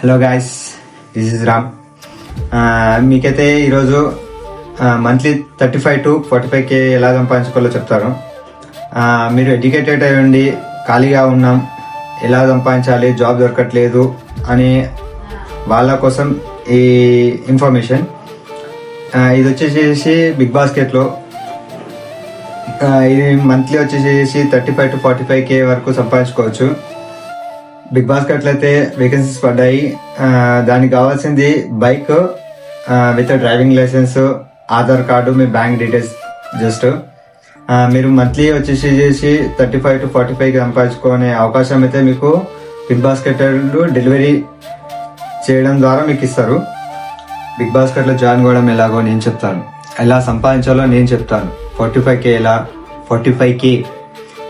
Hello guys, this is Ram. మీకైతే ఈరోజు monthly 35 to 45K ఎలా సంపాదించుకోవాలో చెప్తారు. మీరు ఎడ్యుకేటెడ్ అయి ఉండి ఖాళీగా ఉన్నాం, ఎలా సంపాదించాలి, జాబ్ దొరకట్లేదు అని వాళ్ళ కోసం ఈ ఇన్ఫర్మేషన్. ఇది వచ్చేసేసి బిగ్ బాస్కెట్లో ఇది మంత్లీ వచ్చేసేసి 35 to 45K వరకు సంపాదించుకోవచ్చు. బిగ్ బాస్కెట్లో అయితే వేకెన్సీస్ పడ్డాయి. దానికి కావాల్సింది bike with driving licence, Aadhaar card, మీ బ్యాంక్ డీటెయిల్స్. జస్ట్ మీరు మంత్లీ వచ్చేసి 35 to 45 సంపాదించుకునే అవకాశం అయితే మీకు బిగ్ బాస్కెట్లో డెలివరీ చేయడం ద్వారా మీకు ఇస్తారు. బిగ్ బాస్కెట్లో జాయిన్ కావడం ఎలాగో నేను చెప్తాను, ఎలా సంపాదించాలో నేను చెప్తాను. 45K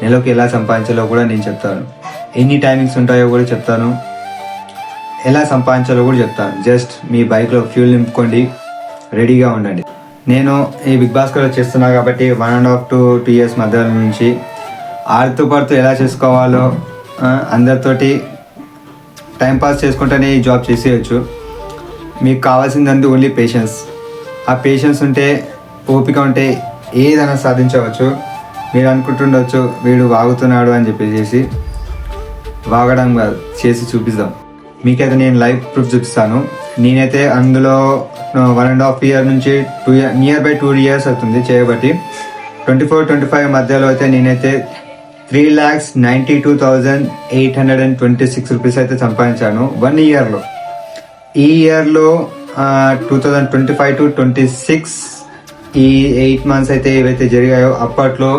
నెలకి ఎలా సంపాదించాలో కూడా నేను చెప్తాను. ఎన్ని టైమింగ్స్ ఉంటాయో కూడా చెప్తాను, ఎలా సంపాదించాలో కూడా చెప్తాను. జస్ట్ మీ బైక్లో ఫ్యూల్ నింపుకోండి, రెడీగా ఉండండి. నేను ఈ బిగ్ బాస్కెట్లో చేస్తున్నా కాబట్టి 1.5 to 2 years మధ్య నుంచి ఆడుతూ పడుతూ ఎలా చేసుకోవాలో అందరితోటి టైంపాస్ చేసుకుంటేనే ఈ జాబ్ చేసేయచ్చు. మీకు కావాల్సిందంతా ఓన్లీ పేషెన్స్. ఆ పేషెన్స్ ఉంటే, ఓపిక ఉంటే ఏదైనా సాధించవచ్చు. మీరు అనుకుంటుండొచ్చు వీడు వాగుతున్నాడు అని చెప్పేసి. వాగడం కాదు, చేసి చూపిద్దాం. మీకైతే నేను లైవ్ ప్రూఫ్ చూపిస్తాను. నేనైతే అందులో 1.5 year నుంచి నియర్ బై 2 years అవుతుంది చేయబట్టి. 24-25 మధ్యలో అయితే నేనైతే 3,92,826 రూపీస్ అయితే సంపాదించాను 1 yearలో. ఈ ఇయర్లో 2025 to 26 ఈ 8 months అయితే ఏవైతే జరిగాయో అప్పట్లో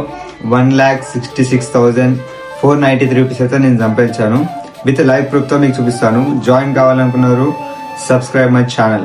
1,66,493 రూపీస్ అయితే నేను సంపాదించాను. విత్ లైవ్ ప్రూఫ్తో మీకు చూపిస్తాను. జాయిన్ కావాలనుకున్నారు, సబ్స్క్రైబ్ మై ఛానల్.